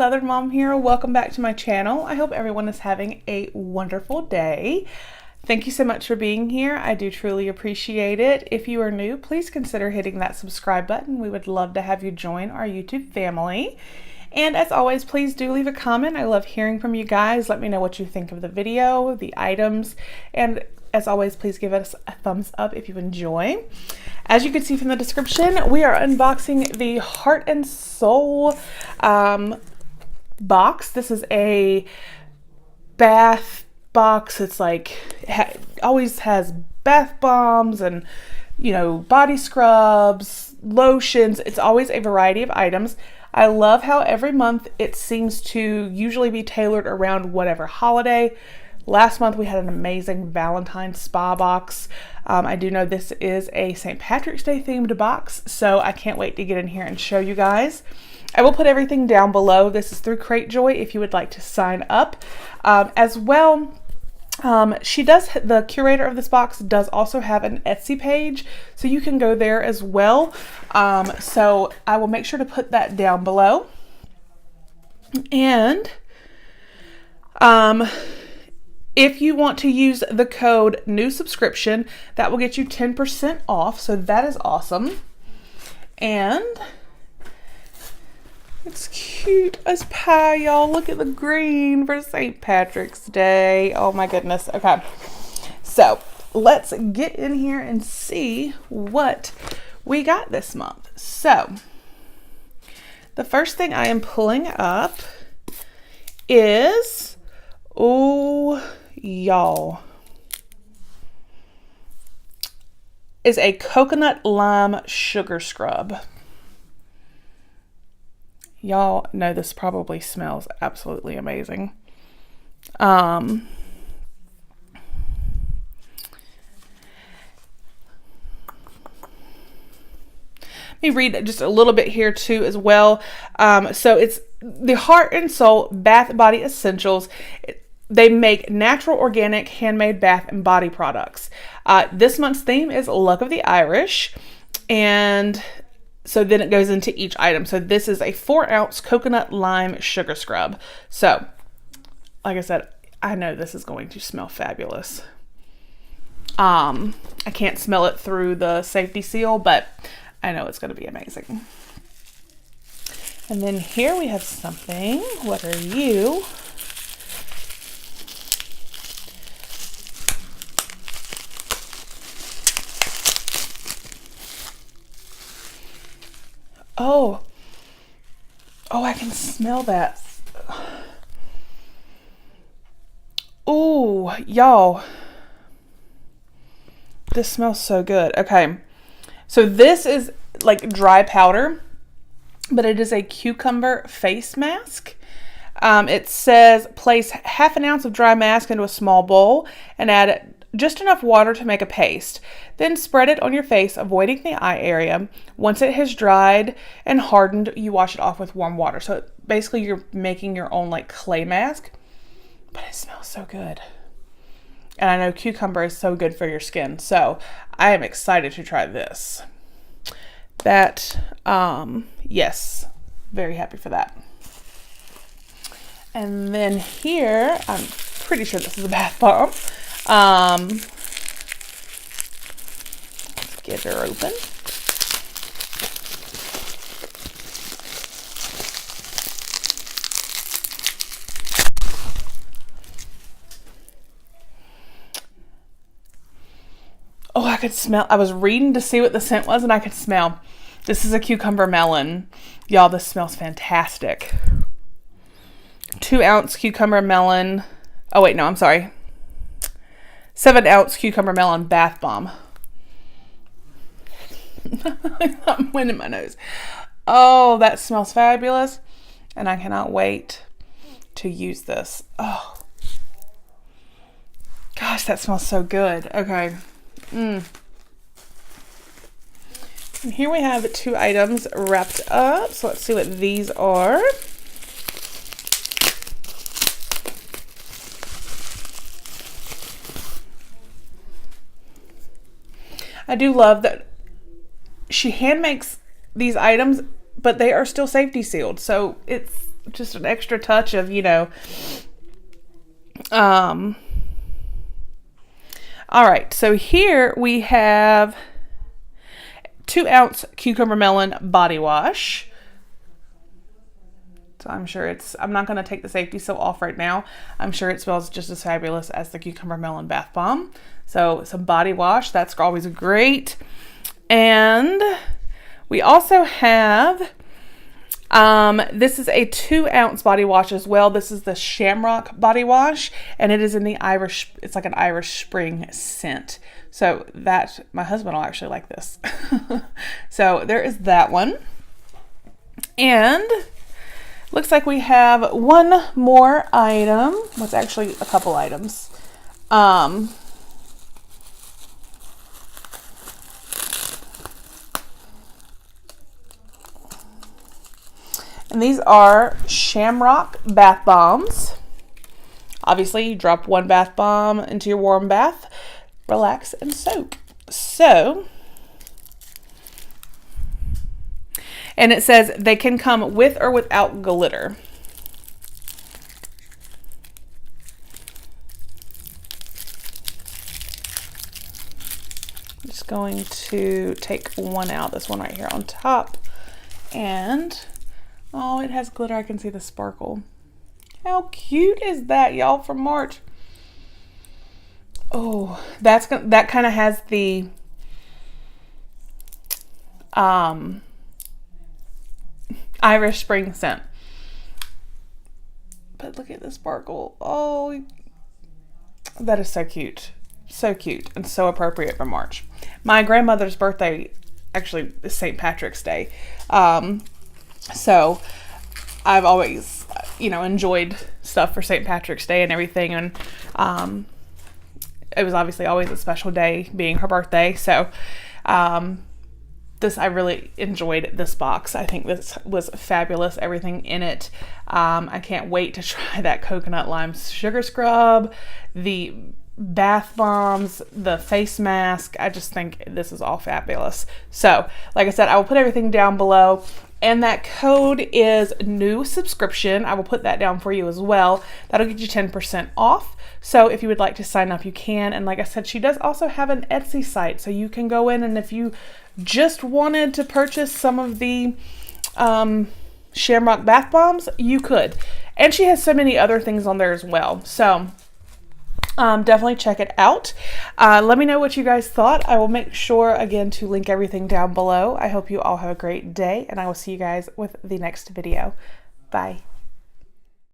Southern Mom here. Welcome back to my channel. I hope everyone is having a wonderful day. Thank you so much for being here. I do truly appreciate it. If you are new, please consider hitting that subscribe button. We would love to have you join our YouTube family. And as always, please do leave a comment. I love hearing from you guys. Let me know what you think of the video, the items, and as always, please give us a thumbs up if you enjoy. As you can see from the description, we are unboxing the Heart and Soul box. This is a bath box. It's like, always has bath bombs and, you know, body scrubs, lotions. It's always a variety of items. I love how every month it seems to usually be tailored around whatever holiday. Last month we had an amazing Valentine's spa box. I do know this is a St. Patrick's Day themed box, so I can't wait to get in here and show you guys. I will put everything down below. This is through Cratejoy if you would like to sign up. As well, the curator of this box does also have an Etsy page, so you can go there as well. So I will make sure to put that down below. And if you want to use the code new subscription, that will get you 10% off. So that is awesome. And it's cute as pie, y'all. Look at the green for St. Patrick's Day. Oh my goodness. Okay. So let's get in here and see what we got this month. So the first thing I am pulling up is, oh, y'all, is a coconut lime sugar scrub. Y'all know this probably smells absolutely amazing. Let me read just a little bit here too as well. So it's the Heart and Soul Bath Body Essentials. They make natural, organic, handmade bath and body products. This month's theme is Luck of the Irish. And so then it goes into each item. So this is a 4-ounce coconut lime sugar scrub. So, like I said, I know this is going to smell fabulous. I can't smell it through the safety seal, but I know it's going to be amazing. And then here we have something. What are you? Oh, I can smell that. Oh, y'all. This smells so good. Okay. So this is like dry powder, but it is a cucumber face mask. It says place half an ounce of dry mask into a small bowl and add just enough water to make a paste. Then spread it on your face, avoiding the eye area. Once it has dried and hardened, you wash it off with warm water. So basically you're making your own like clay mask, but it smells so good. And I know cucumber is so good for your skin. So I am excited to try this. Yes, very happy for that. And then here, I'm pretty sure this is a bath bomb. Let's get her open. Oh, I could smell. I was reading to see what the scent was and I could smell. This is a cucumber melon. Y'all, this smells fantastic. 2-ounce cucumber melon. Oh wait, no, I'm sorry. 7-ounce cucumber melon bath bomb. I'm wind in my nose. Oh, that smells fabulous. And I cannot wait to use this. Oh. Gosh, that smells so good. Okay. And here we have 2 items wrapped up. So let's see what these are. I do love that she hand makes these items, but they are still safety sealed. So it's just an extra touch of, you know. All right, so here we have 2-ounce cucumber melon body wash. So I'm sure I'm not going to take the safety seal off right now. I'm sure it smells just as fabulous as the cucumber melon bath bomb. So some body wash, that's always great. And we also have, this is a 2-ounce body wash as well. This is the Shamrock body wash, and it is in the Irish, it's like an Irish Spring scent. So that, my husband will actually like this. So there is that one. And looks like we have one more item. Well, it's actually a couple items. And these are Shamrock bath bombs. Obviously, you drop one bath bomb into your warm bath, relax and soak. So, and it says they can come with or without glitter. I'm just going to take one out, this one right here on top. And oh, it has glitter. I can see the sparkle. How cute is that, y'all, from March? Oh, that kind of has the Irish Spring scent. But look at the sparkle. Oh, that is so cute. So cute and so appropriate for March. My grandmother's birthday actually is St. Patrick's Day. So I've always, you know, enjoyed stuff for St. Patrick's Day and everything. And it was obviously always a special day being her birthday. So I really enjoyed this box. I think this was fabulous, everything in it. I can't wait to try that coconut lime sugar scrub, the bath bombs, the face mask. I just think this is all fabulous. So, like I said, I will put everything down below. And that code is new subscription. I will put that down for you as well. That'll get you 10% off. So if you would like to sign up, you can. And like I said, she does also have an Etsy site. So you can go in, and if you just wanted to purchase some of the Shamrock bath bombs, you could. And she has so many other things on there as well. So definitely check it out. Let me know what you guys thought. I will make sure, again, to link everything down below. I hope you all have a great day, and I will see you guys with the next video. Bye.